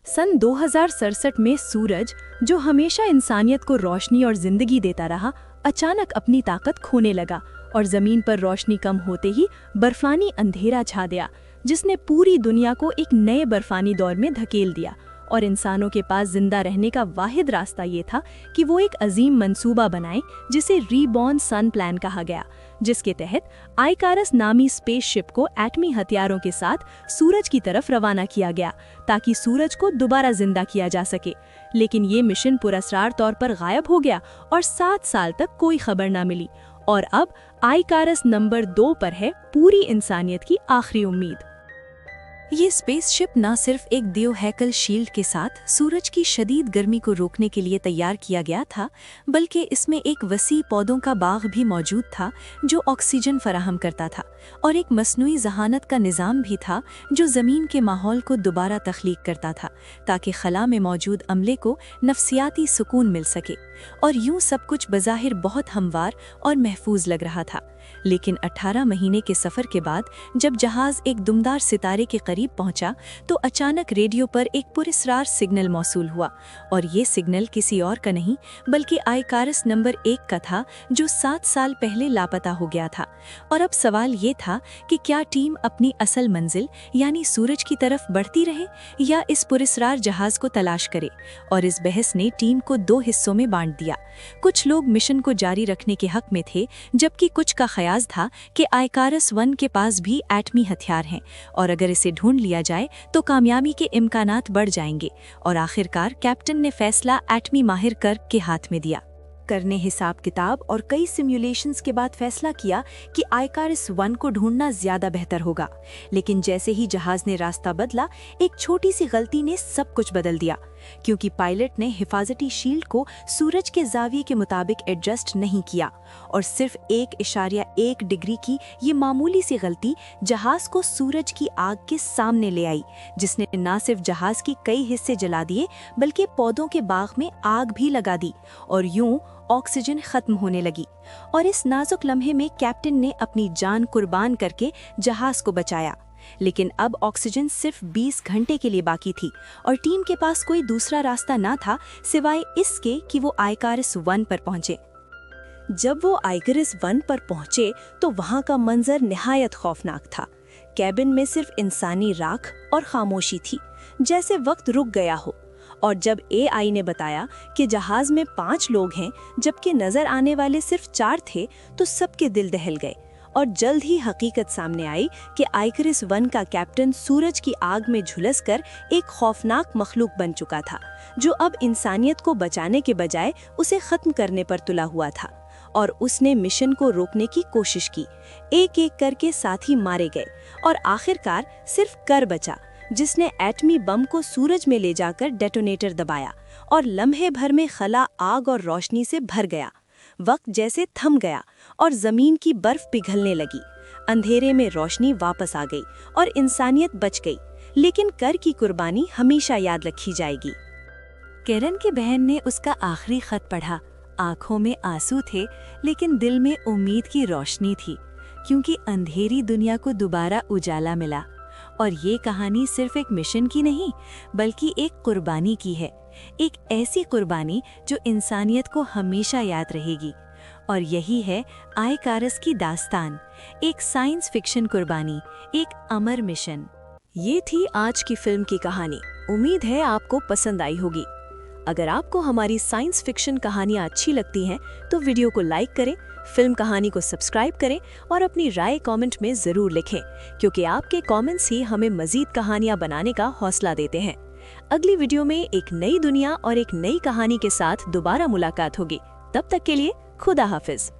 सन 2067 में सूरज, जो हमेशा इंसानियत को रोशनी और जिंदगी देता रहा, अचानक अपनी ताकत खोने लगा और जमीन पर रोशनी कम होते ही बर्फानी अंधेरा छा गया, जिसने पूरी दुनिया को एक नए बर्फानी दौर में धकेल दिया। और इंसानों के पास जिंदा रहने का वाहिद रास्ता ये था कि वो एक अजीम मंसूबा बनाएं, जिसे रीबॉर्न सन प्लान कहा गया, जिसके तहत आइकारस नामी स्पेसशिप को एटमी हथियारों के साथ सूरज की तरफ रवाना किया गया ताकि सूरज को दोबारा जिंदा किया जा सके। लेकिन ये मिशन पुरस्कार तौर पर गायब हो गया और 7 साल तक कोई खबर न मिली। और अब आइकारस नंबर 2 पर है पूरी इंसानियत की आखिरी उम्मीद। ये स्पेसशिप न सिर्फ एक देवहैकल शील्ड के साथ सूरज की शदीद गर्मी को रोकने के लिए तैयार किया गया था, बल्कि इसमें एक वसी पौधों का बाग भी मौजूद था जो ऑक्सीजन फराहम करता था, और एक मसनूई जहानत का निज़ाम भी था जो ज़मीन के माहौल को दोबारा तख्लीक करता था ताकि खला में मौजूद अमले को नफ्सियाती सुकून मिल सके। और यूं सब कुछ बज़ाहिर बहुत हमवार और महफूज लग रहा था। लेकिन 18 महीने के सफ़र के बाद जब जहाज़ एक दुमदार सितारे के करीब पहुंचा तो अचानक रेडियो पर एक पुरस्कार सिग्नल मौसूल हुआ, और ये सिग्नल किसी और का नहीं बल्कि आइकारस नंबर 1 का था, जो 7 साल पहले लापता हो गया था। और अब सवाल ये था कि क्या टीम अपनी असल मंजिल यानी सूरज की तरफ बढ़ती रहे या इस पुरस्कार जहाज़ को तलाश करे। और इस बहस ने टीम को 2 हिस्सों में बांट दिया। कुछ लोग मिशन को जारी रखने के हक में थे, जबकि कुछ का ख्याल था कि आइकारस 1 के पास भी एटमी हथियार हैं और अगर इसे ढूंढ लिया जाए तो कामयाबी के इम्कानात बढ़ जाएंगे। और आखिरकार कैप्टन ने फैसला एटमी माहिर कर्क के हाथ में दिया। करने हिसाब किताब और कई सिमुलेशंस के बाद फैसला किया कि आइकारस 1 को ढूंढना ज्यादा बेहतर होगा। लेकिन जैसे ही जहाज ने रास्ता बदला, एक छोटी सी गलती ने सब कुछ बदल दिया, क्योंकि पायलट ने हिफाजती शील्ड को सूरज के जाविये के मुताबिक एडजस्ट नहीं किया, और सिर्फ 1.1 डिग्री की ये मामूली सी गलती जहाज को सूरज की आग के सामने ले आई, जिसने न सिर्फ जहाज की कई हिस्से जला दिए बल्कि पौधों के बाग में आग भी लगा दी, और यूं ऑक्सीजन खत्म होने लगी। और इस नाजुक लम्हे में कैप्टन ने अपनी जान कुर्बान करके जहाज को बचाया। लेकिन अब ऑक्सीजन सिर्फ 20 घंटे के लिए बाकी थी और टीम के पास कोई दूसरा रास्ता ना था सिवाय इसके कि वो आइकारस 1 पर पहुंचे। जब वो आइकारस 1 पर पहुंचे तो वहां का मंजर निहायत खौफनाक था। कैबिन में सिर्फ इंसानी राख और खामोशी थी, जैसे वक्त रुक गया हो। और जब एआई ने बताया कि जहाज में 5 लोग हैं जबकि नजर आने वाले सिर्फ 4 थे, तो सबके दिल दहल गए। और जल्द ही हकीकत सामने आई कि आइकारस 1 का कैप्टन सूरज की आग में झुलसकर एक खौफनाक मखलूक बन चुका था, जो अब इंसानियत को बचाने के बजाय उसे खत्म करने पर तुला हुआ था। और उसने मिशन को रोकने की कोशिश की। एक एक करके साथी मारे गए और आखिरकार सिर्फ कर बचा, जिसने एटमी बम को सूरज में ले जाकर डेटोनेटर दबाया, और लम्हे भर में खला आग और रोशनी से भर गया। वक्त जैसे थम गया और जमीन की बर्फ पिघलने लगी। अंधेरे में रोशनी वापस आ गई और इंसानियत बच गई, लेकिन कर की कुर्बानी हमेशा याद रखी जाएगी। केरन की बहन ने उसका आखिरी खत पढ़ा। आंखों में आंसू थे, लेकिन दिल में उम्मीद की रोशनी थी, क्योंकि अंधेरी दुनिया को दोबारा उजाला मिला। और ये कहानी सिर्फ एक मिशन की नहीं, बल्कि एक कुर्बानी की है। एक ऐसी कुर्बानी जो इंसानियत को हमेशा याद रहेगी। और यही है आइकारस की दास्तान, एक साइंस फिक्शन कुर्बानी, एक अमर मिशन। ये थी आज की फिल्म की कहानी। उम्मीद है आपको पसंद आई होगी। अगर आपको हमारी साइंस फिक्शन कहानियाँ अच्छी लगती हैं तो वीडियो को लाइक करें, फिल्म कहानी को सब्सक्राइब करें और अपनी राय कमेंट में ज़रूर लिखें, क्योंकि आपके कमेंट्स ही हमें मज़ीद कहानियाँ बनाने का हौसला देते हैं। अगली वीडियो में एक नई दुनिया और एक नई कहानी के साथ दोबारा मुलाकात होगी। तब तक के लिए खुदा हाफिज।